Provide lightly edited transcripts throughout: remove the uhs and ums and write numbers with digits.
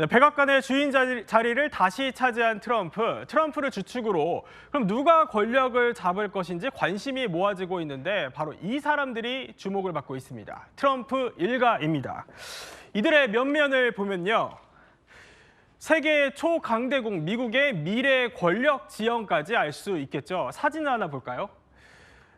네, 백악관의 주인 자리를 다시 차지한 트럼프를 주축으로 그럼 누가 권력을 잡을 것인지 관심이 모아지고 있는데 바로 이 사람들이 주목을 받고 있습니다. 트럼프 일가입니다. 이들의 면면을 보면요. 세계 초강대국 미국의 미래 권력 지형까지 알 수 있겠죠. 사진 하나 볼까요?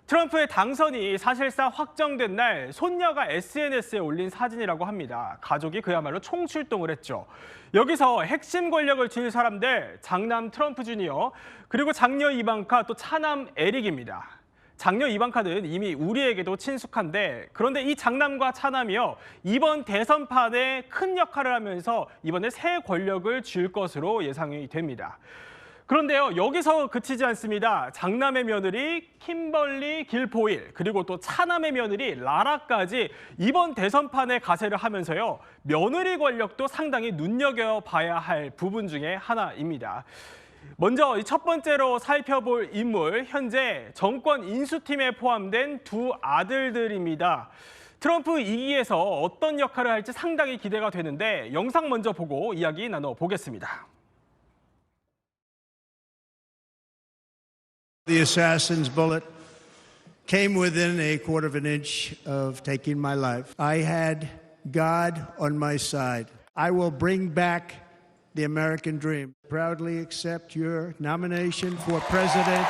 트럼프의 당선이 사실상 확정된 날 손녀가 SNS에 올린 사진이라고 합니다. 가족이 그야말로 총출동을 했죠. 여기서 핵심 권력을 쥘 사람들, 장남 트럼프 주니어, 그리고 장녀 이방카, 또 차남 에릭입니다. 장녀 이방카는 이미 우리에게도 친숙한데 그런데 이 장남과 차남이요. 이번 대선판에 큰 역할을 하면서 이번에 새 권력을 쥘 것으로 예상이 됩니다. 그런데요, 여기서 그치지 않습니다. 장남의 며느리 킴벌리 길포일, 그리고 또 차남의 며느리 라라까지 이번 대선판에 가세를 하면서요. 며느리 권력도 상당히 눈여겨봐야 할 부분 중에 하나입니다. 먼저 첫 번째로 살펴볼 인물, 현재 정권 인수팀에 포함된 두 아들들입니다. 트럼프 2기에서 어떤 역할을 할지 상당히 기대가 되는데 영상 먼저 보고 이야기 나눠보겠습니다. The assassin's bullet came within a quarter of an inch of taking my life. I had God on my side. I will bring back the American dream. Proudly accept your nomination for President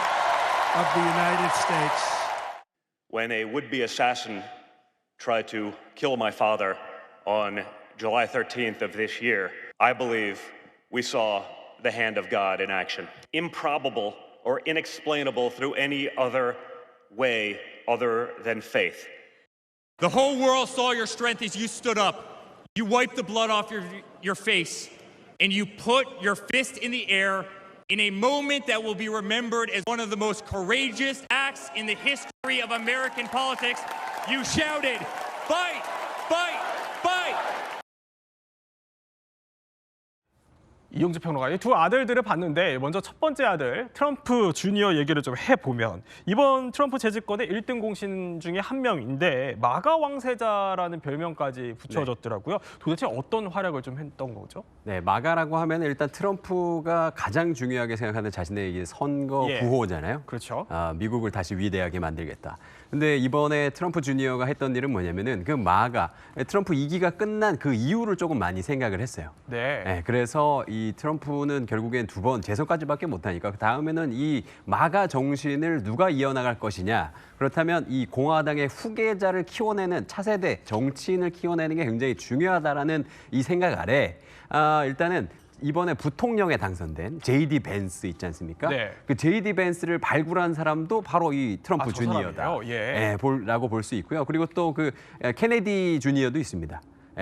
of the United States. When a would-be assassin tried to kill my father on July 13th of this year, I believe we saw the hand of God in action. Improbable or inexplainable through any other way other than faith. The whole world saw your strength as you stood up. You wiped the blood off your face, and you put your fist in the air in a moment that will be remembered as one of the most courageous acts in the history of American politics. You shouted, "Fight! Fight! Fight!" 이용주 평론가, 두 아들들을 봤는데 먼저 첫 번째 아들 트럼프 주니어 얘기를 좀 해보면 이번 트럼프 재집권의 1등 공신 중에 한 명인데 마가 왕세자라는 별명까지 붙여졌더라고요. 도대체 어떤 활약을 좀 했던 거죠? 네, 마가라고 하면 일단 트럼프가 가장 중요하게 생각하는 자신의 선거 구호잖아요. 그렇죠. 미국을 다시 위대하게 만들겠다. 근데 이번에 트럼프 주니어가 했던 일은 뭐냐면은 그 마가 트럼프 2기가 끝난 그 이유를 조금 많이 생각을 했어요. 네. 그래서 이 트럼프는 결국엔 2번 재선까지밖에 못하니까 그 다음에는 이 마가 정신을 누가 이어나갈 것이냐. 그렇다면 이 공화당의 후계자를 키워내는 차세대 정치인을 키워내는 게 굉장히 중요하다라는 이 생각 아래 일단은 이번에 부통령에 당선된 JD 벤스 있지 않습니까? 네. 그 JD 벤스를 발굴한 사람도 바로 이 트럼프 주니어다. 라고 볼 수 있고요. 그리고 또 그 케네디 주니어도 있습니다.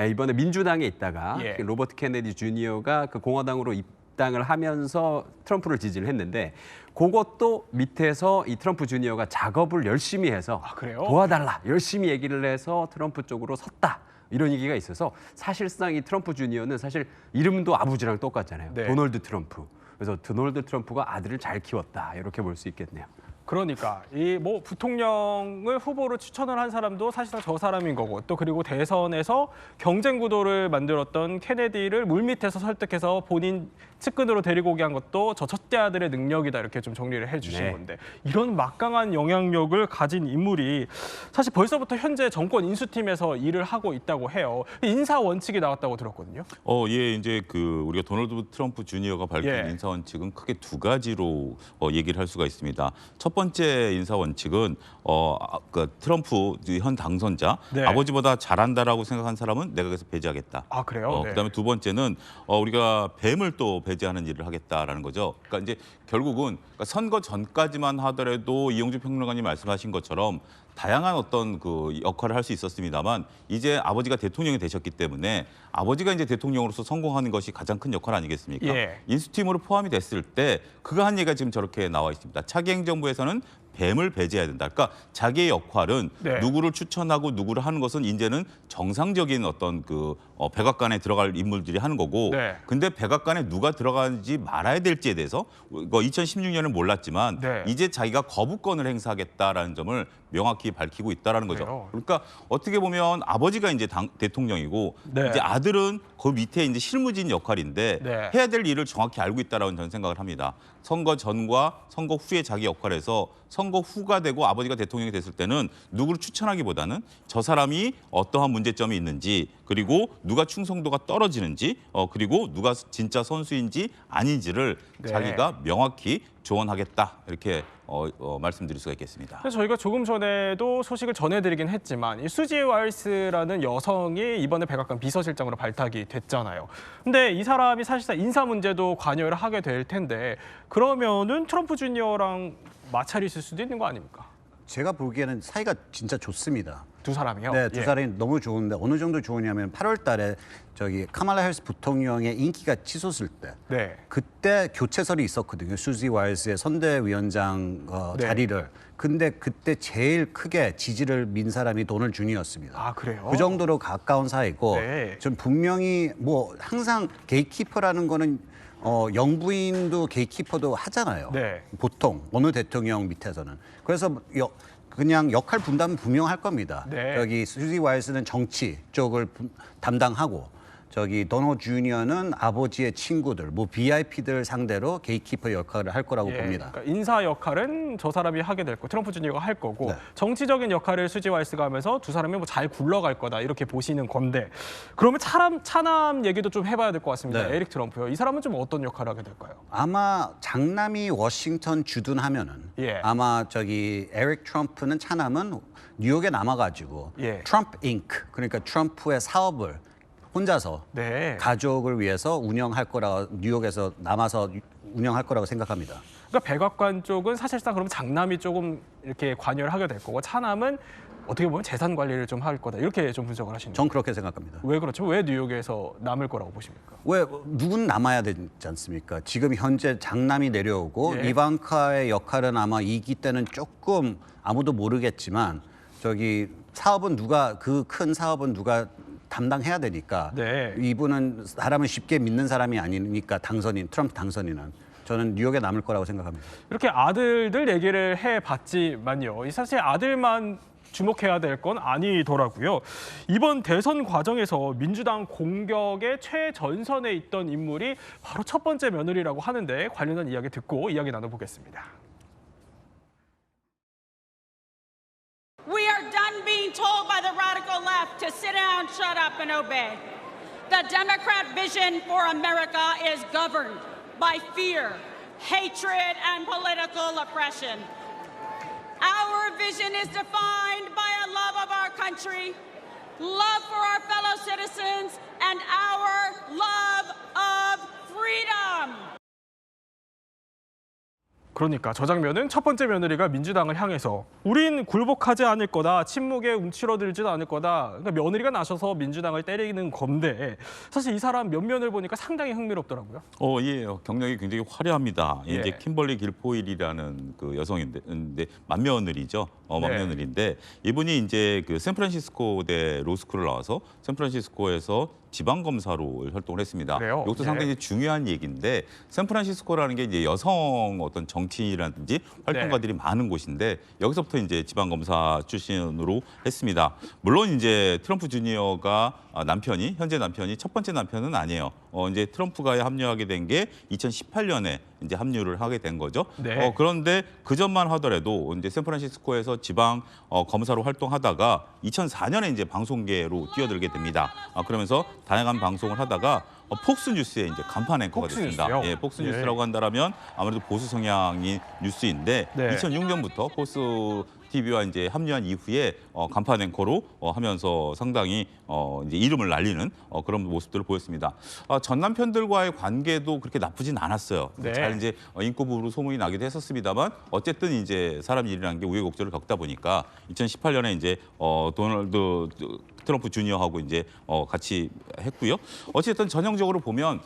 이번에 민주당에 있다가 로버트 케네디 주니어가 그 공화당으로 입당을 하면서 트럼프를 지지를 했는데 그것도 밑에서 이 트럼프 주니어가 작업을 열심히 해서 도와달라. 열심히 얘기를 해서 트럼프 쪽으로 섰다. 이런 얘기가 있어서 사실상 이 트럼프 주니어는 사실 이름도 아버지랑 똑같잖아요. 도널드 트럼프. 그래서 도널드 트럼프가 아들을 잘 키웠다. 이렇게 볼 수 있겠네요. 그러니까 이 뭐 부통령을 후보로 추천을 한 사람도 사실상 저 사람인 거고 또 그리고 대선에서 경쟁 구도를 만들었던 케네디를 물밑에서 설득해서 본인 측근으로 데리고 오게 한 것도 저 첫째 아들의 능력이다 이렇게 좀 정리를 해주신 건데 이런 막강한 영향력을 가진 인물이 사실 벌써부터 현재 정권 인수팀에서 일을 하고 있다고 해요. 인사 원칙이 나왔다고 들었거든요. 이제 그 우리가 도널드 트럼프 주니어가 밝힌 인사 원칙은 크게 두 가지로 얘기를 할 수가 있습니다. 첫 번째 인사 원칙은 그 트럼프 현 당선자 아버지보다 잘한다라고 생각한 사람은 내각에서 배제하겠다. 그래요? 그다음에 두 번째는 우리가 뱀을 또 배제하는 일을 하겠다라는 거죠. 그러니까 이제 결국은 선거 전까지만 하더라도 이용주 평론가님 말씀하신 것처럼 다양한 어떤 그 역할을 할 수 있었습니다만 이제 아버지가 대통령이 되셨기 때문에 아버지가 이제 대통령으로서 성공하는 것이 가장 큰 역할 아니겠습니까? 인수팀으로 포함이 됐을 때 그가 한 얘기가 지금 저렇게 나와 있습니다. 차기 행정부에서는 뱀을 배제해야 된다. 그러니까 자기의 역할은 네. 누구를 추천하고 누구를 하는 것은 이제는 정상적인 어떤 그 백악관에 들어갈 인물들이 하는 거고 네. 근데 백악관에 누가 들어가는지 말아야 될지에 대해서 2016년은 몰랐지만 네. 이제 자기가 거부권을 행사하겠다라는 점을 명확히 밝히고 있다라는 거죠. 그래요? 그러니까 어떻게 보면 아버지가 이제 대통령이고 네. 이제 아들은 그 밑에 이제 실무진 역할인데 네. 해야 될 일을 정확히 알고 있다라고 저는 생각을 합니다. 선거 전과 선거 후에 자기 역할에서 선거 후가 되고 아버지가 대통령이 됐을 때는 누구를 추천하기보다는 저 사람이 어떠한 문제점이 있는지 그리고 누가 충성도가 떨어지는지 그리고 누가 진짜 선수인지 아닌지를 네. 자기가 명확히 조언하겠다 이렇게 말씀드릴 수가 있겠습니다. 그래서 저희가 조금 전에도 소식을 전해드리긴 했지만 이 수지 와일스라는 여성이 이번에 백악관 비서실장으로 발탁이 됐잖아요. 근데 이 사람이 사실상 인사 문제도 관여를 하게 될 텐데 그러면은 트럼프 주니어랑 마찰이 있을 수도 있는 거 아닙니까? 제가 보기에는 사이가 진짜 좋습니다. 두 사람이요? 네, 두 예. 사람이 너무 좋은데 어느 정도 좋으냐면 8월 달에 저기 카말라 해리스 부통령의 인기가 치솟을 때 네. 그때 교체설이 있었거든요. 수지 와일스의 선대위원장 네. 자리를. 근데 그때 제일 크게 지지를 민 사람이 도널드 주니어였습니다. 아, 그래요? 그 정도로 가까운 사이고 네. 전 분명히 뭐 항상 게이키퍼라는 거는 영부인도 게이키퍼도 하잖아요. 네. 보통 어느 대통령 밑에서는. 그래서 그냥 역할 분담은 분명할 겁니다. 네. 저기 수지 와일스는 정치 쪽을 담당하고 저기 도널드 주니어는 아버지의 친구들, 뭐 VIP들 상대로 게이키퍼 역할을 할 거라고 예, 봅니다. 그러니까 인사 역할은 저 사람이 하게 될 거, 트럼프 주니어가 할 거고 네. 정치적인 역할을 수지 와일스가 하면서 두 사람이 뭐 잘 굴러갈 거다 이렇게 보시는 건데 그러면 차남 얘기도 좀 해봐야 될 것 같습니다. 네. 에릭 트럼프요. 이 사람은 좀 어떤 역할을 하게 될까요? 아마 장남이 워싱턴 주둔하면은 예. 아마 저기 에릭 트럼프는 차남은 뉴욕에 남아가지고 예. 트럼프 잉크 그러니까 트럼프의 사업을 혼자서 네. 가족을 위해서 운영할 거라 뉴욕에서 남아서 운영할 거라고 생각합니다. 그러니까 백악관 쪽은 사실상 그럼 장남이 조금 이렇게 관여를 하게 될 거고 차남은 어떻게 보면 재산 관리를 좀 할 거다 이렇게 좀 분석을 하시는 전 거예요. 그렇게 생각합니다. 왜 그렇죠? 왜 뉴욕에서 남을 거라고 보십니까? 왜 누군 남아야 되지 않습니까? 지금 현재 장남이 내려오고 예. 이방카의 역할은 아마 2기 때는 조금 아무도 모르겠지만 저기 사업은 누가 그 큰 사업은 누가 담당해야 되니까 네. 이분은 사람을 쉽게 믿는 사람이 아니니까 트럼프 당선인은 저는 뉴욕에 남을 거라고 생각합니다. 이렇게 아들들 얘기를 해봤지만요. 이 사실 아들만 주목해야 될 건 아니더라고요. 이번 대선 과정에서 민주당 공격의 최전선에 있던 인물이 바로 첫 번째 며느리라고 하는데 관련한 이야기 듣고 이야기 나눠보겠습니다. We are done being told by the radical left to sit down, shut up, and obey. The Democrat vision for America is governed by fear, hatred, and political oppression. Our vision is defined by a love of our country, love for our fellow citizens, and our love of freedom. 그러니까 저 장면은 첫 번째 며느리가 민주당을 향해서 우린 굴복하지 않을 거다, 침묵에 움츠러들지도 않을 거다. 그러니까 며느리가 나서서 민주당을 때리는 건데 사실 이 사람 면면을 보니까 상당히 흥미롭더라고요. 예, 경력이 굉장히 화려합니다. 예. 이제 킴벌리 길포일이라는 그 여성인데 맏며느리죠. 맏며느리인데 이분이 이제 그 샌프란시스코대 로스쿨을 나와서 샌프란시스코에서 지방 검사로 활동을 했습니다. 그래요? 이것도 예. 상당히 중요한 얘기인데 샌프란시스코라는 게 이제 여성 어떤 정치인이라든지 활동가들이 많은 곳인데 여기서부터 이제 지방 검사 출신으로 했습니다. 물론 이제 트럼프 주니어가 현재 남편이 첫 번째 남편은 아니에요. 이제 트럼프가 합류하게 된 게 2018년에 이제 합류를 하게 된 거죠. 네. 그런데 그 전만 하더라도 이제 샌프란시스코에서 지방 검사로 활동하다가 2004년에 이제 방송계로 뛰어들게 됩니다. 그러면서 다양한 방송을 하다가 폭스뉴스의 이제 간판 앵커가 됐습니다. 폭스뉴스요? 예, 폭스뉴스라고 한다라면 아무래도 보수 성향인 뉴스인데 네. 2006년부터 포스 TV와 이제 합류한 이후에 간판 앵커로 하면서 상당히 이제 이름을 날리는 그런 모습들을 보였습니다. 전 남편들과의 관계도 그렇게 나쁘진 않았어요. 네. 잘 이제 인꼬부로 소문이 나기도 했었습니다만 어쨌든 이제 사람 일이라는 게 우여곡절을 겪다 보니까 2018년에 이제 도널드 트럼프 주니어하고 이제 같이 했고요. 어쨌든 전형적인 결과적으로 보면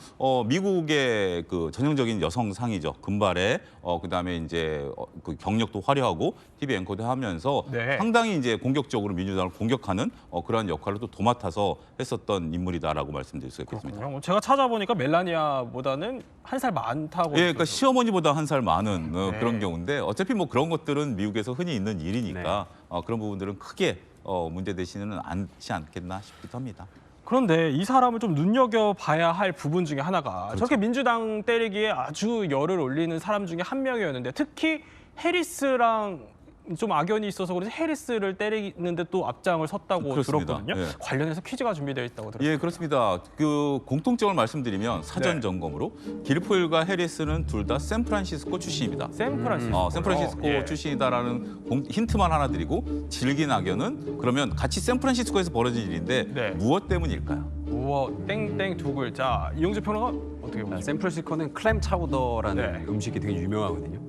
미국의 그 전형적인 여성상이죠. 금발에 그다음에 이제 그 경력도 화려하고 TV 앵커도 하면서 네. 상당히 이제 공격적으로 민주당을 공격하는 그러한 역할을 또 도맡아서 했었던 인물이다라고 말씀드릴 수 있겠습니다. 그렇군요. 제가 찾아보니까 멜라니아보다는 한 살 많다고. 예, 그러니까 시어머니보다 한 살 많은 그런 경우인데 어차피 뭐 그런 것들은 미국에서 흔히 있는 일이니까 그런 부분들은 크게 문제되시는 않지 않겠나 싶기도 합니다. 그런데 이 사람을 좀 눈여겨봐야 할 부분 중에 하나가 저렇게 민주당 때리기에 아주 열을 올리는 사람 중에 한 명이었는데 특히 해리스랑 좀 악연이 있어서 그래서 해리스를 때리는데 또 앞장을 섰다고 그렇습니다. 들었거든요. 예. 관련해서 퀴즈가 준비되어 있다고 들었어요. 예, 그렇습니다. 그 공통점을 말씀드리면 사전 점검으로 길포일과 해리스는 둘 다 샌프란시스코 출신입니다. 샌프란시스코. 샌프란시스코 출신이다라는 힌트만 하나 드리고 질긴 악연은 그러면 같이 샌프란시스코에서 벌어진 일인데 무엇 때문일까요? 우와, 땡땡 두 글자. 이용재 평론가 어떻게 보십니까? 샌프란시스코는 클램 차우더라는 음식이 되게 유명하거든요.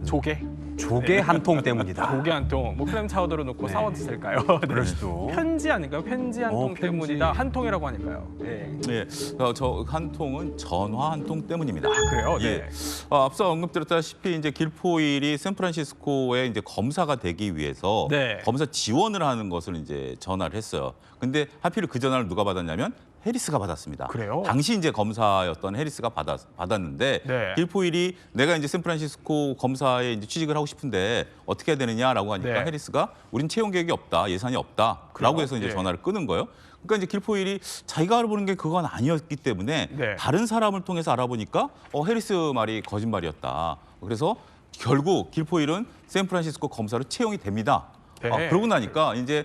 조개 한 통 때문이다. 조개 한 통. 뭐 클램 차우더로 넣고 사워 드실까요? 그럴 수도. 편지 아닌가요? 편지 한 통 때문이다. 한 통이라고 하니까요. 네, 저 한 통은 전화 한 통 때문입니다. 그래요? 네. 예. 앞서 언급드렸다시피 이제 길포일이 샌프란시스코에 이제 검사가 되기 위해서 검사 지원을 하는 것을 이제 전화를 했어요. 근데 하필 그 전화를 누가 받았냐면 해리스가 받았습니다. 그래요? 당시 이제 검사였던 해리스가 받았는데 길포일이 내가 이제 샌프란시스코 검사에 이제 취직을 하고 싶은데 어떻게 해야 되느냐라고 하니까 해리스가 우린 채용 계획이 없다, 예산이 없다라고 해서 이제 전화를 끊은 거예요. 그러니까 이제 길포일이 자기가 알아보는 게 그건 아니었기 때문에 다른 사람을 통해서 알아보니까 해리스 말이 거짓말이었다. 그래서 결국 길포일은 샌프란시스코 검사로 채용이 됩니다. 그러고 나니까 이제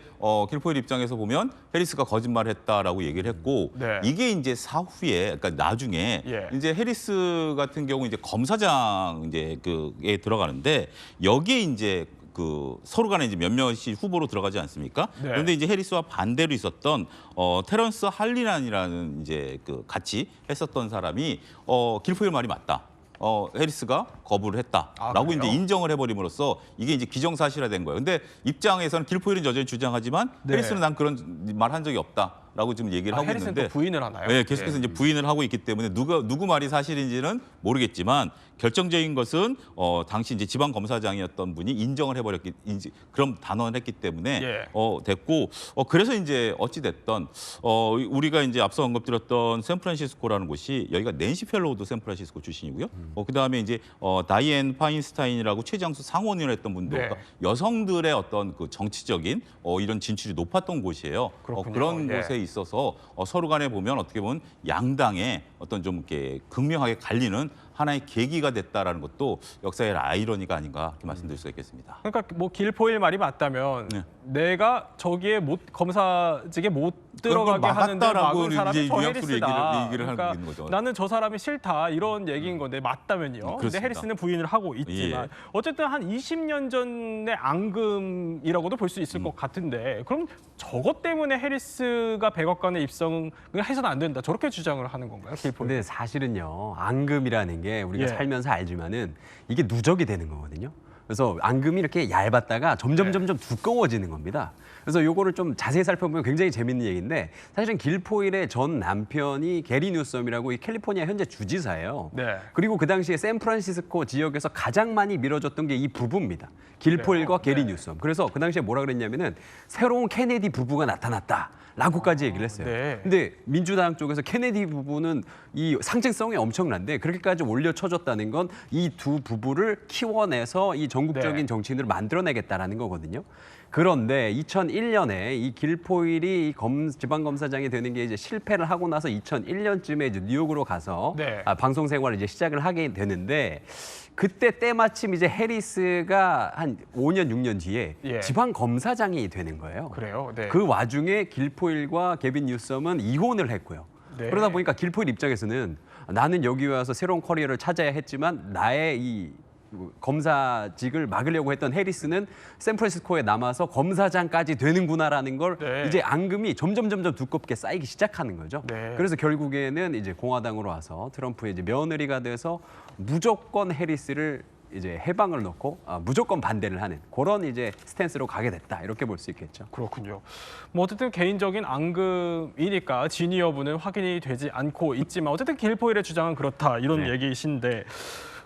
길포일 입장에서 보면 해리스가 거짓말했다라고 얘기를 했고 이게 이제 사후에 그러니까 나중에 이제 해리스 같은 경우 이제 검사장 이제 그에 들어가는데 여기에 이제 그 서로 간에 이제 몇몇이 후보로 들어가지 않습니까? 그런데 이제 해리스와 반대로 있었던 테런스 할리난이라는 이제 그 같이 했었던 사람이 길포일 말이 맞다. 해리스가 거부를 했다라고 이제 인정을 해버림으로써 이게 이제 기정사실화된 거예요. 근데 입장에서는 길포일은 여전히 주장하지만 해리스는 난 그런 말 한 적이 없다라고 지금 얘기를 하고 해리스는 있는데 또 부인을 하나요? 네, 계속해서 이제 부인을 하고 있기 때문에 누구 말이 사실인지는 모르겠지만 결정적인 것은 당시 이제 지방 검사장이었던 분이 인정을 해버렸기 그런 단언을 했기 때문에 됐고 그래서 이제 어찌 됐던 우리가 이제 앞서 언급드렸던 샌프란시스코라는 곳이 여기가 낸시 펠로우도 샌프란시스코 출신이고요. 그다음에 이제 다이앤 파인스타인이라고 최장수 상원의원을 했던 분도 그러니까 여성들의 어떤 그 정치적인 이런 진출이 높았던 곳이에요. 그런 곳에 있어서 서로 간에 보면 어떻게 보면 양당의 어떤 좀 이렇게 극명하게 갈리는 하나의 계기가 됐다라는 것도 역사의 아이러니가 아닌가 이렇게 말씀드릴 수 있겠습니다. 그러니까 뭐 길포일 말이 맞다면 내가 저기에 검사직에 못 들어가게 하는데 막은 사람이 저 해리스다. 그러니까 하는 거죠. 나는 저 사람이 싫다 이런 얘기인 건데 맞다면요. 근데 해리스는 부인을 하고 있지만 어쨌든 한 20년 전의 앙금이라고도 볼 수 있을 것 같은데 그럼 저것 때문에 해리스가 백악관에 입성을 해서는 안 된다. 저렇게 주장을 하는 건가요? 길포일. 근데 사실은요. 앙금이라는 게 우리가 살면서 알지만은 이게 누적이 되는 거거든요. 그래서 앙금이 이렇게 얇았다가 점점 두꺼워지는 겁니다. 그래서 요거를 좀 자세히 살펴보면 굉장히 재밌는 얘기인데 사실은 길포일의 전 남편이 게리 뉴섬이라고 이 캘리포니아 현재 주지사예요. 그리고 그 당시에 샌프란시스코 지역에서 가장 많이 밀어줬던 게 이 부부입니다. 길포일과 게리 뉴섬. 그래서 그 당시에 뭐라 그랬냐면은 새로운 케네디 부부가 나타났다. 라고까지 얘기를 했어요. 근데 민주당 쪽에서 케네디 부부는 이 상징성이 엄청난데 그렇게까지 올려쳐줬다는 건 이 두 부부를 키워내서 이 전국적인 정치인으로 만들어내겠다라는 거거든요. 그런데 2001년에 이 길포일이 이 지방검사장이 되는 게 이제 실패를 하고 나서 2001년쯤에 이제 뉴욕으로 가서 방송 생활을 이제 시작을 하게 되는데 그때 때마침 이제 해리스가 한 5년, 6년 뒤에 지방검사장이 되는 거예요. 그래요? 그 와중에 길포일과 게빈 뉴섬은 이혼을 했고요. 그러다 보니까 길포일 입장에서는 나는 여기 와서 새로운 커리어를 찾아야 했지만 나의 이 검사직을 막으려고 했던 해리스는 샌프란시스코에 남아서 검사장까지 되는구나라는 걸 이제 앙금이 점점 두껍게 쌓이기 시작하는 거죠. 그래서 결국에는 이제 공화당으로 와서 트럼프의 이제 며느리가 돼서 무조건 해리스를 이제 해방을 놓고 무조건 반대를 하는 그런 이제 스탠스로 가게 됐다 이렇게 볼 수 있겠죠. 그렇군요. 뭐 어쨌든 개인적인 앙금이니까 진위 여부는 확인이 되지 않고 있지만 어쨌든 길포일의 주장은 그렇다 이런 얘기이신데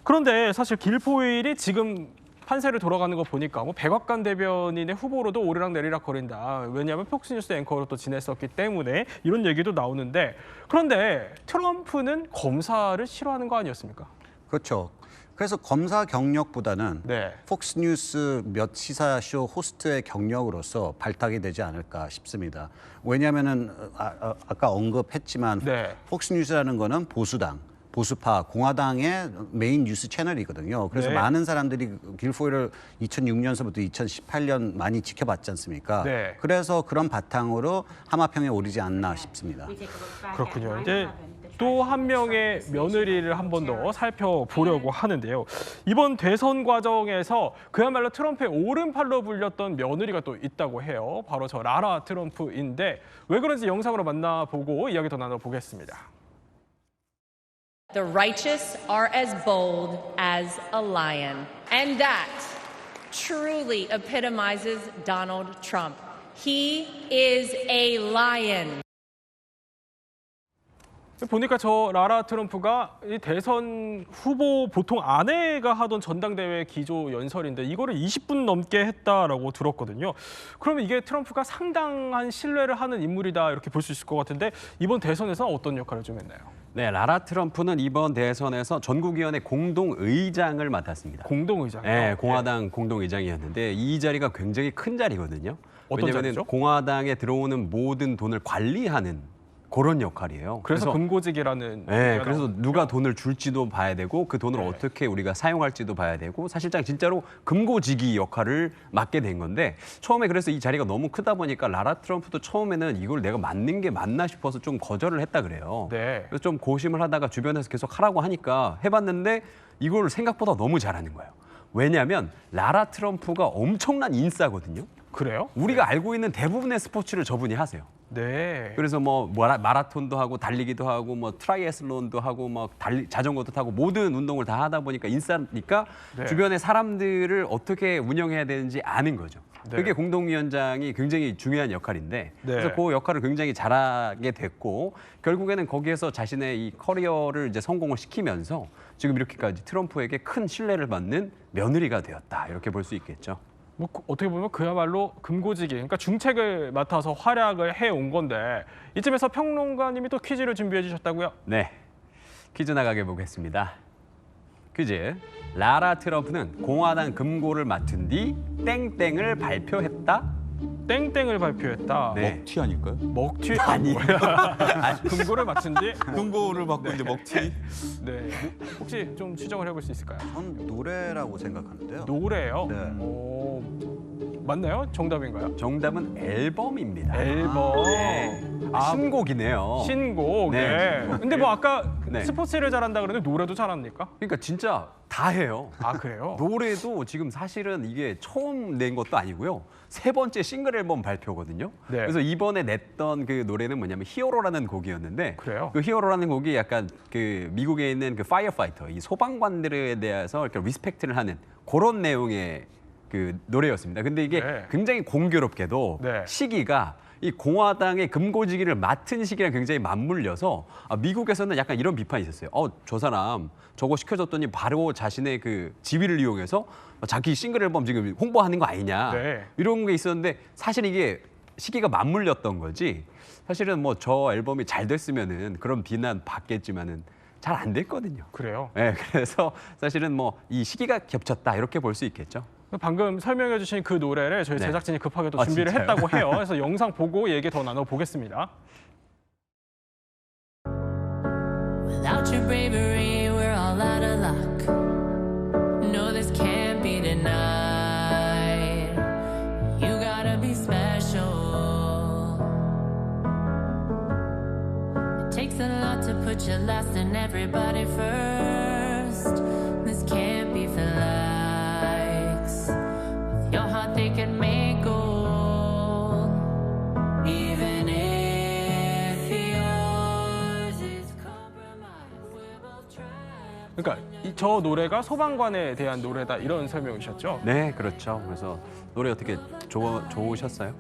그런데 사실 길포일이 지금 판세를 돌아가는 거 보니까 뭐 백악관 대변인의 후보로도 오르락 내리락 거린다. 왜냐하면 폭스뉴스 앵커로 또 지냈었기 때문에 이런 얘기도 나오는데 그런데 트럼프는 검사를 싫어하는 거 아니었습니까? 그렇죠. 그래서 검사 경력보다는 네. 폭스뉴스 몇 시사쇼 호스트의 경력으로서 발탁이 되지 않을까 싶습니다. 왜냐하면은 아까 언급했지만 네. 폭스뉴스라는 거는 보수파 공화당의 메인 뉴스 채널이거든요. 그래서 네. 많은 사람들이 길포일을 2006년서부터 2018년 많이 지켜봤지 않습니까? 네. 그래서 그런 바탕으로 하마평에 오르지 않나 싶습니다. 그렇군요. 이제 또 한 명의 며느리를 한 번 더 살펴보려고 하는데요. 이번 대선 과정에서 그야말로 트럼프의 오른팔로 불렸던 며느리가 또 있다고 해요. 바로 저 라라 트럼프인데 왜 그런지 영상으로 만나보고 이야기 더 나눠보겠습니다. The righteous are as bold as a lion. And that truly epitomizes Donald Trump. He is a lion. 보니까 저 라라 트럼프가 이 대선 후보 보통 아내가 하던 전당대회 기조 연설인데 이거를 20분 넘게 했다라고 들었거든요. 그러면 이게 트럼프가 상당한 신뢰를 하는 인물이다 이렇게 볼 수 있을 것 같은데 이번 대선에서 어떤 역할을 좀 했나요? 네, 라라 트럼프는 이번 대선에서 전국위원회 공동의장을 맡았습니다. 공동의장이요? 네, 공화당 공동의장이었는데 이 자리가 굉장히 큰 자리거든요. 어떤 왜냐하면 자리죠? 공화당에 들어오는 모든 돈을 관리하는 그런 역할이에요. 그래서 금고직이라는. 네, 그래서 누가 돈을 줄지도 봐야 되고 그 돈을 어떻게 우리가 사용할지도 봐야 되고 사실상 진짜로 금고지기 역할을 맡게 된 건데 처음에 그래서 이 자리가 너무 크다 보니까 라라 트럼프도 처음에는 이걸 내가 맡는 게 맞나 싶어서 좀 거절을 했다 그래요. 네. 그래서 좀 고심을 하다가 주변에서 계속 하라고 하니까 해봤는데 이걸 생각보다 너무 잘하는 거예요. 왜냐하면 라라 트럼프가 엄청난 인싸거든요. 그래요? 우리가 알고 있는 대부분의 스포츠를 저분이 하세요. 네. 그래서 뭐 마라톤도 하고 달리기도 하고 뭐 트라이애슬론도 하고 뭐 자전거도 타고 모든 운동을 다 하다 보니까 인싸니까 네. 주변의 사람들을 어떻게 운영해야 되는지 아는 거죠. 네. 그게 공동위원장이 굉장히 중요한 역할인데 그래서 그 역할을 굉장히 잘하게 됐고 결국에는 거기에서 자신의 이 커리어를 이제 성공을 시키면서 지금 이렇게까지 트럼프에게 큰 신뢰를 받는 며느리가 되었다 이렇게 볼 수 있겠죠. 뭐 어떻게 보면 그야말로 금고지기, 그러니까 중책을 맡아서 활약을 해온 건데 이쯤에서 평론가님이 또 퀴즈를 준비해 주셨다고요? 네, 퀴즈 나가게 보겠습니다. 퀴즈. 라라 트럼프는 공화당 금고를 맡은 뒤 땡땡을 발표했다. 땡땡을 발표했다. 네. 먹튀 아닐까요? 먹튀 아니에요. 금고를 맡은 뒤. 금고를 받고 이제 먹튀. 네. 혹시 좀 추정을 해볼 수 있을까요? 전 노래라고 생각하는데요. 노래요? 네. 오, 맞나요? 정답인가요? 정답은 앨범입니다. 앨범. 네. 신곡이네요. 신곡. 네. 네. 근데 뭐 아까 네. 스포츠를 잘한다 그러는데 노래도 잘합니까? 그러니까 진짜 다 해요. 아, 그래요? 노래도 지금 사실은 이게 처음 낸 것도 아니고요. 3번째 싱글 앨범 발표거든요. 네. 그래서 이번에 냈던 그 노래는 뭐냐면 히어로라는 곡이었는데 그래요? 그 히어로라는 곡이 약간 그 미국에 있는 그 파이어파이터, 이 소방관들에 대해서 이렇게 리스펙트를 하는 그런 내용의 그 노래였습니다. 근데 이게 네. 굉장히 공교롭게도 네. 시기가 이 공화당의 금고지기를 맡은 시기랑 굉장히 맞물려서 미국에서는 약간 이런 비판이 있었어요. 저 사람 저거 시켜줬더니 바로 자신의 그 지위를 이용해서 자기 싱글 앨범 지금 홍보하는 거 아니냐. 네. 이런 게 있었는데 사실 이게 시기가 맞물렸던 거지. 사실은 뭐 저 앨범이 잘 됐으면은 그런 비난 받겠지만은 잘 안 됐거든요. 그래요? 네, 그래서 사실은 뭐 이 시기가 겹쳤다 이렇게 볼 수 있겠죠. 방금 설명해 주신 그 노래를 저희 네. 제작진이 급하게 또 준비를 진짜요? 했다고 해요. 그래서 영상 보고 얘기 더 나눠보겠습니다. Without your bravery, we're all out of luck. No, this can't be denied. You gotta be special. It takes a lot to put your last and everybody first. This can't be for likes. With your heart, they can make gold. Even if yours is compromised, we're both trapped 그러니까 저 노래가 소방관에 대한 노래다 이런 설명이셨죠? 네, 그렇죠. 그래서 노래 어떻게 좋으셨어요?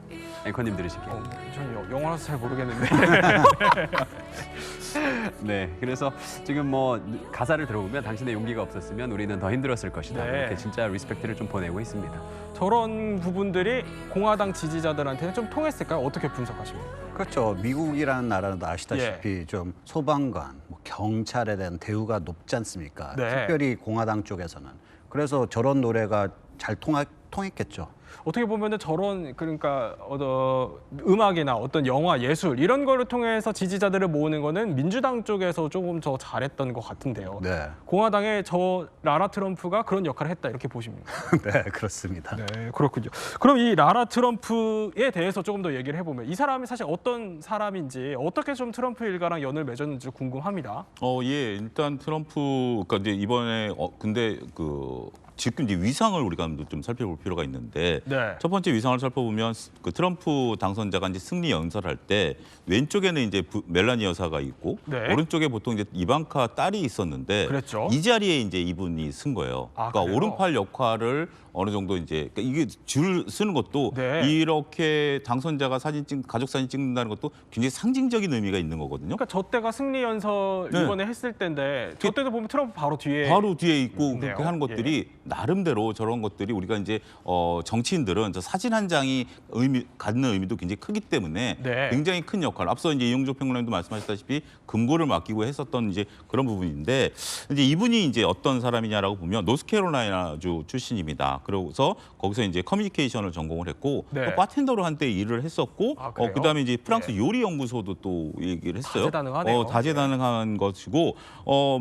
앵커님 들으시기에. 저는 영어라서 잘 모르겠는데. 네, 그래서 지금 뭐 가사를 들어보면 당신의 용기가 없었으면 우리는 더 힘들었을 것이다. 네. 이렇게 진짜 리스펙트를 좀 보내고 있습니다. 저런 부분들이 공화당 지지자들한테는 좀 통했을까요? 어떻게 분석하십니까? 그렇죠. 미국이라는 나라는 아시다시피 좀 소방관, 뭐 경찰에 대한 대우가 높지 않습니까? 네. 특별히 공화당 쪽에서는. 그래서 저런 노래가 잘 통했겠죠. 어떻게 보면은 저런 그러니까 음악이나 어떤 영화, 예술 이런 거를 통해서 지지자들을 모으는 거는 민주당 쪽에서 조금 더 잘했던 것 같은데요. 네. 공화당의 저 라라 트럼프가 그런 역할을 했다 이렇게 보십니까? 네, 그렇습니다. 네, 그렇군요. 그럼 이 라라 트럼프에 대해서 조금 더 얘기를 해보면 이 사람이 사실 어떤 사람인지 어떻게 좀 트럼프 일가랑 연을 맺었는지 궁금합니다. 예, 일단 트럼프가 이제 이번에 근데 지금 이제 위상을 우리가 좀 살펴볼 필요가 있는데 네. 첫 번째 위상을 살펴보면 그 트럼프 당선자가 이제 승리 연설할 때 왼쪽에는 이제 멜라니 여사가 있고 네. 오른쪽에 보통 이제 이방카 딸이 있었는데 그랬죠. 이 자리에 이제 이분이 쓴 거예요. 그러니까 그래요? 오른팔 역할을 어느 정도 이제 그러니까 이게 줄 쓰는 것도 네. 이렇게 당선자가 가족 사진 찍는다는 것도 굉장히 상징적인 의미가 있는 거거든요. 그러니까 저 때가 승리 연설 네. 이번에 했을 때인데 저 때도 보면 트럼프 바로 뒤에 있고 있네요. 그렇게 하는 것들이 나름대로 저런 것들이 우리가 이제 정치인들은 저 사진 한 장이 갖는 의미도 굉장히 크기 때문에 네. 굉장히 큰 역할. 앞서 이제 이용조 평론가님도 말씀하셨다시피 금고를 맡기고 했었던 이제 그런 부분인데 이제 이분이 이제 어떤 사람이냐라고 보면 노스캐롤라이나주 출신입니다. 그러고서 거기서 이제 커뮤니케이션을 전공을 했고 네. 또 바텐더로 한때 일을 했었고 그래요? 그다음에 이제 프랑스 요리 연구소도 또 얘기를 했어요. 다재다능하네요. 다재다능한 것이고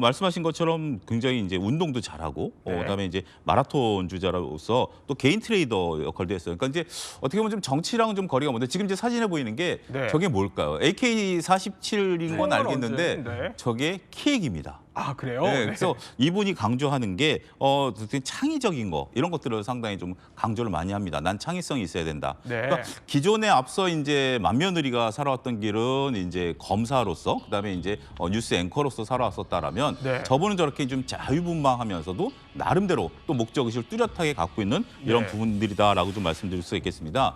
말씀하신 것처럼 굉장히 이제 운동도 잘하고 네. 그다음에 이제 마라톤 주자로서 또 개인 트레이더 역할도 했어요. 그러니까 이제 어떻게 보면 좀 정치랑은 좀 거리가 먼데 지금 이제 사진에 보이는 게 네. 저게 뭘까요? AK-47인 건 알겠는데 네. 저게 키익입니다. 그래요? 네, 그래서 이분이 강조하는 게 창의적인 거 이런 것들을 상당히 좀 강조를 많이 합니다. 난 창의성이 있어야 된다. 네. 그러니까 기존에 앞서 이제 맏며느리가 살아왔던 길은 이제 검사로서 그다음에 이제 뉴스 앵커로서 살아왔었다라면 네. 저분은 저렇게 좀 자유분방하면서도 나름대로 또 목적의식을 뚜렷하게 갖고 있는 이런 네. 부분들이다라고 좀 말씀드릴 수 있겠습니다.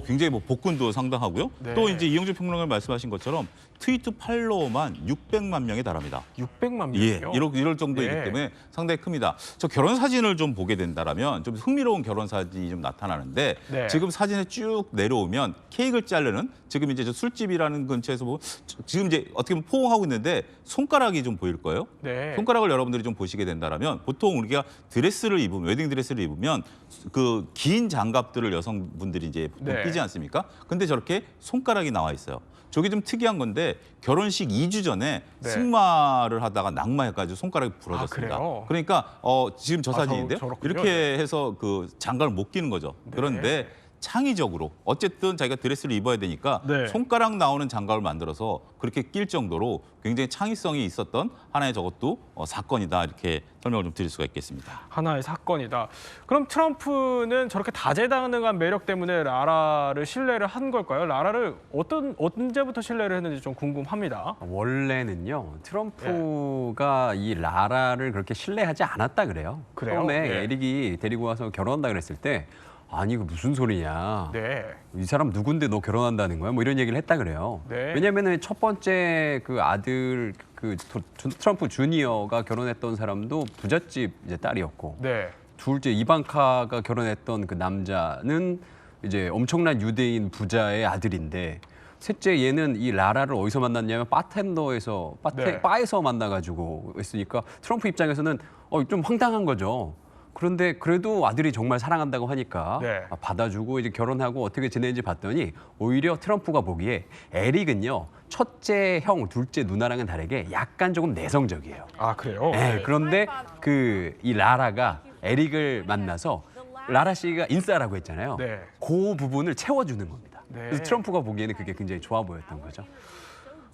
굉장히 뭐 복근도 상당하고요. 네. 또 이제 이용주 평론가님 말씀하신 것처럼 트위터 팔로워만 600만 명에 달합니다. 600만 예, 명이요? 이럴 정도이기 네. 때문에 상당히 큽니다. 저 결혼 사진을 좀 보게 된다라면 좀 흥미로운 결혼 사진이 좀 나타나는데 네. 지금 사진에 쭉 내려오면 케이크를 자르는 지금 이제 저 술집이라는 근처에서 지금 이제 어떻게 보면 포옹하고 있는데 손가락이 좀 보일 거예요. 네. 손가락을 여러분들이 좀 보시게 된다라면 보통 우리가 드레스를 입으면 웨딩 드레스를 입으면 그 긴 장갑들을 여성분들이 이제 네. 끼지 않습니까? 근데 저렇게 손가락이 나와 있어요. 저게 좀 특이한 건데 결혼식 2주 전에 네. 승마를 하다가 낙마해가지고 손가락이 부러졌습니다. 그래요? 그러니까 지금 저 사진인데요. 저렇군요. 이렇게 해서 그 장갑을 못 끼는 거죠. 그런데 창의적으로 어쨌든 자기가 드레스를 입어야 되니까 네. 손가락 나오는 장갑을 만들어서 그렇게 낄 정도로 굉장히 창의성이 있었던 하나의 저것도 사건이다 이렇게 설명을 좀 드릴 수가 있겠습니다. 하나의 사건이다. 그럼 트럼프는 저렇게 다재다능한 매력 때문에 라라를 신뢰를 한 걸까요? 라라를 언제부터 신뢰를 했는지 좀 궁금합니다. 원래는요 트럼프가 이 라라를 그렇게 신뢰하지 않았다 그래요. 그래요? 처음에 네. 에릭이 데리고 와서 결혼한다 그랬을 때 아니 이거 무슨 소리냐. 네. 이 사람 누군데 너 결혼한다는 거야? 뭐 이런 얘기를 했다 그래요. 네. 왜냐면은 첫 번째 그 아들 트럼프 주니어가 결혼했던 사람도 부잣집 이제 딸이었고 네. 둘째 이방카가 결혼했던 그 남자는 이제 엄청난 유대인 부자의 아들인데 셋째 얘는 이 라라를 어디서 만났냐면 네. 바에서 만나가지고 있으니까 트럼프 입장에서는 좀 황당한 거죠. 그런데 그래도 아들이 정말 사랑한다고 하니까 네. 받아주고 이제 결혼하고 어떻게 지내는지 봤더니 오히려 트럼프가 보기에 에릭은요 첫째 형, 둘째 누나랑은 다르게 약간 조금 내성적이에요. 그래요? 네, 그런데 이 라라가 에릭을 만나서 라라 씨가 인싸라고 했잖아요. 네. 그 부분을 채워주는 겁니다. 네. 그래서 트럼프가 보기에는 그게 굉장히 좋아 보였던 거죠.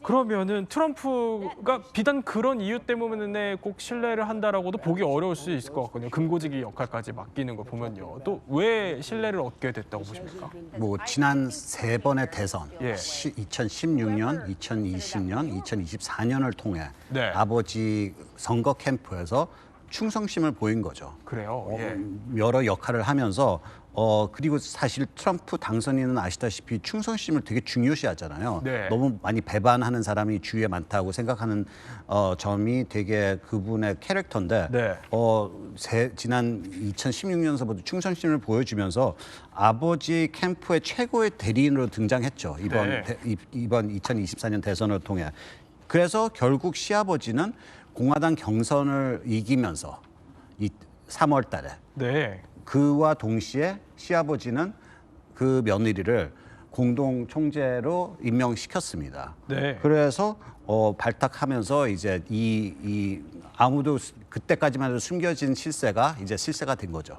그러면은 트럼프가 비단 그런 이유 때문에 꼭 신뢰를 한다라고도 보기 어려울 수 있을 것 같거든요. 금고지기 역할까지 맡기는 거 보면요. 또 왜 신뢰를 얻게 됐다고 보십니까? 뭐 지난 세 번의 대선, 예. 2016년, 2020년, 2024년을 통해 네. 아버지 선거 캠프에서 충성심을 보인 거죠. 그래요. 예. 여러 역할을 하면서 그리고 사실 트럼프 당선인은 아시다시피 충성심을 되게 중요시하잖아요. 네. 너무 많이 배반하는 사람이 주위에 많다고 생각하는 점이 되게 그분의 캐릭터인데 네. 지난 2016년서부터 충성심을 보여주면서 아버지 캠프의 최고의 대리인으로 등장했죠. 이번 2024년 대선을 통해. 그래서 결국 시아버지는 공화당 경선을 이기면서 3월 달에 네. 그와 동시에 시아버지는 그 며느리를 공동 총재로 임명시켰습니다. 네. 그래서 발탁하면서 이제 이 아무도 그때까지만 해도 숨겨진 실세가 이제 실세가 된 거죠.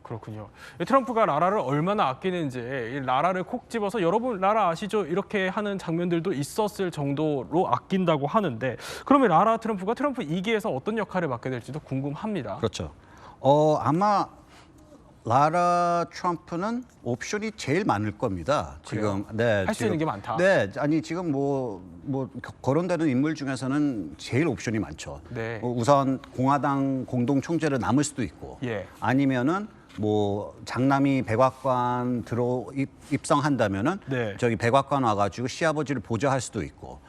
그렇군요. 트럼프가 라라를 얼마나 아끼는지 이 라라를 콕 집어서 여러분 라라 아시죠? 이렇게 하는 장면들도 있었을 정도로 아낀다고 하는데 그러면 라라 트럼프가 트럼프 2기에서 어떤 역할을 맡게 될지도 궁금합니다. 그렇죠. 아마 라라 트럼프는 옵션이 제일 많을 겁니다. 지금 네, 할 수 있는 게 많다. 네, 아니 지금 뭐 거론되는 인물 중에서는 제일 옵션이 많죠. 네. 우선 공화당 공동 총재로 남을 수도 있고, 예. 아니면은 뭐 장남이 백악관 입성한다면은 네. 저기 백악관 와가지고 시아버지를 보좌할 수도 있고,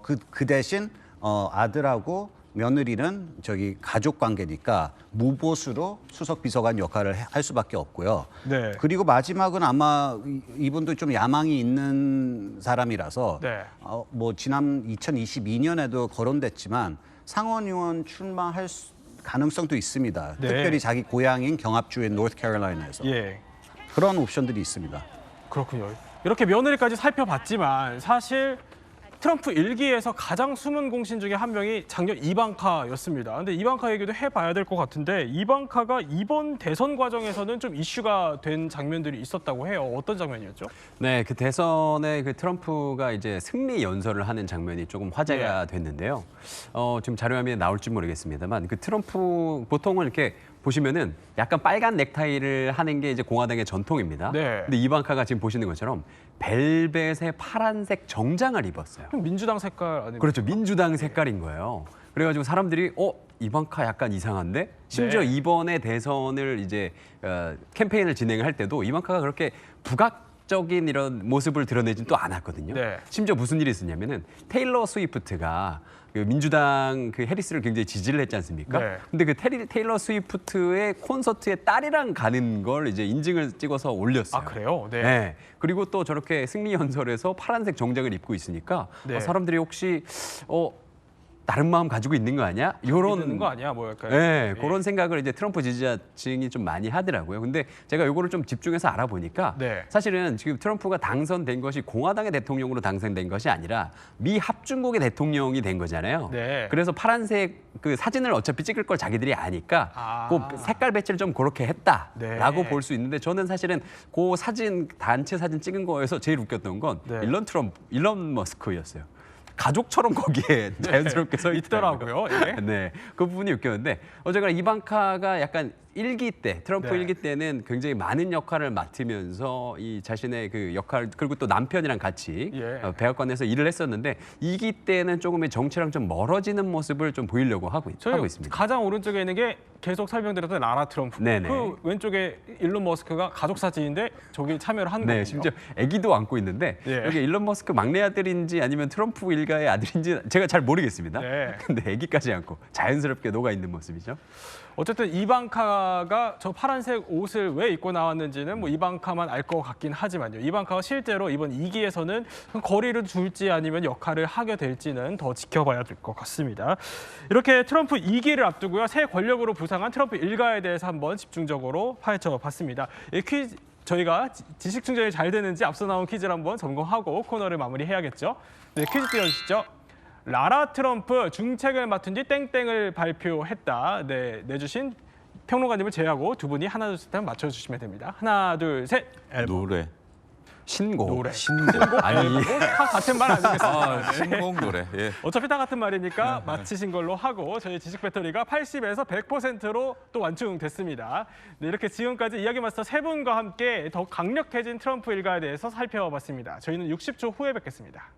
그 대신 아들하고 며느리는 저기 가족 관계니까 무보수로 수석 비서관 역할을 할 수밖에 없고요. 네. 그리고 마지막은 아마 이분도 좀 야망이 있는 사람이라서 네. 뭐 지난 2022년에도 거론됐지만 상원 의원 출마할 가능성도 있습니다. 네. 특별히 자기 고향인 경합주의 노스캐롤라이나에서 예. 그런 옵션들이 있습니다. 그렇군요. 이렇게 며느리까지 살펴봤지만 사실 트럼프 1기에서 가장 숨은 공신 중에 한 명이 작년 이방카였습니다. 근데 이방카 얘기도 해봐야 될 것 같은데 이방카가 이번 대선 과정에서는 좀 이슈가 된 장면들이 있었다고 해요. 어떤 장면이었죠? 네, 그 대선에 그 트럼프가 이제 승리 연설을 하는 장면이 조금 화제가 됐는데요. 지금 자료화면에 나올지 모르겠습니다만 그 트럼프 보통은 이렇게 보시면은 약간 빨간 넥타이를 하는 게 이제 공화당의 전통입니다. 네. 근데 이방카가 지금 보시는 것처럼 벨벳의 파란색 정장을 입었어요. 그럼 민주당 색깔 아니면? 그렇죠. 민주당 색깔인 거예요. 그래가지고 사람들이 이방카 약간 이상한데? 심지어 네. 이번에 대선을 이제 캠페인을 진행을 할 때도 이방카가 그렇게 부각적인 이런 모습을 드러내진 또 않았거든요. 네. 심지어 무슨 일이 있었냐면은 테일러 스위프트가 그 민주당 그 해리스를 굉장히 지지를 했지 않습니까? 네. 근데 그 테일러 스위프트의 콘서트에 딸이랑 가는 걸 이제 인증을 찍어서 올렸어요. 아, 그래요? 네. 네. 그리고 또 저렇게 승리 연설에서 파란색 정장을 입고 있으니까 네. 사람들이 혹시 다른 마음 가지고 있는 거 아니야? 이런 믿는 거 아니야? 뭐 약간. 네, 그런 생각을 이제 트럼프 지지자층이 좀 많이 하더라고요. 근데 제가 이거를 좀 집중해서 알아보니까 네. 사실은 지금 트럼프가 당선된 것이 공화당의 대통령으로 당선된 것이 아니라 미 합중국의 대통령이 된 거잖아요. 네. 그래서 파란색 그 사진을 어차피 찍을 걸 자기들이 아니까 그 그 색깔 배치를 좀 그렇게 했다라고 네. 볼 수 있는데 저는 사실은 그 사진 단체 사진 찍은 거에서 제일 웃겼던 건 네. 일론 머스크였어요. 가족처럼 거기에 자연스럽게 서 있더라고요. 예. 네, 그 부분이 웃겼는데 어쨌거나 이방카가 약간 트럼프 네. 1기 때는 굉장히 많은 역할을 맡으면서 이 자신의 그 역할 그리고 또 남편이랑 같이 예. 백악관에서 일을 했었는데 2기 때는 조금 정치랑 좀 멀어지는 모습을 좀 보이려고 하고 있습니다. 가장 오른쪽에 있는 게 계속 설명드렸던 라라 트럼프. 네네. 그 왼쪽에 일론 머스크가 가족 사진인데 저기 참여를 한 거예요. 네, 심지어 아기도 안고 있는데 예. 여기 일론 머스크 막내 아들인지 아니면 트럼프 일가의 아들인지 제가 잘 모르겠습니다. 네. 근데 아기까지 안고 자연스럽게 녹아 있는 모습이죠. 어쨌든 이방카가 저 파란색 옷을 왜 입고 나왔는지는 뭐 이방카만 알 것 같긴 하지만요. 이방카가 실제로 이번 2기에서는 거리를 둘지 아니면 역할을 하게 될지는 더 지켜봐야 될 것 같습니다. 이렇게 트럼프 2기를 앞두고요. 새 권력으로 부상한 트럼프 일가에 대해서 한번 집중적으로 파헤쳐봤습니다. 이 퀴즈 저희가 지식 충전이 잘 되는지 앞서 나온 퀴즈를 한번 점검하고 코너를 마무리해야겠죠. 네, 퀴즈 띄워주시죠. 라라 트럼프 중책을 맡은 뒤 땡땡을 발표했다. 네, 내주신 평론가님을 제외하고 두 분이 하나 둘 셋 하면 맞춰주시면 됩니다. 하나 둘 셋. 노래. 신곡. 노래. 신곡. 아니. 다 같은 말 아니겠습니까? 아, 신곡 노래. 예. 어차피 다 같은 말이니까 마치신 걸로 하고 저희 지식 배터리가 80에서 100%로 또 완충됐습니다. 네, 이렇게 지금까지 이야기 마스터 세 분과 함께 더 강력해진 트럼프 일가에 대해서 살펴봤습니다. 저희는 60초 후에 뵙겠습니다.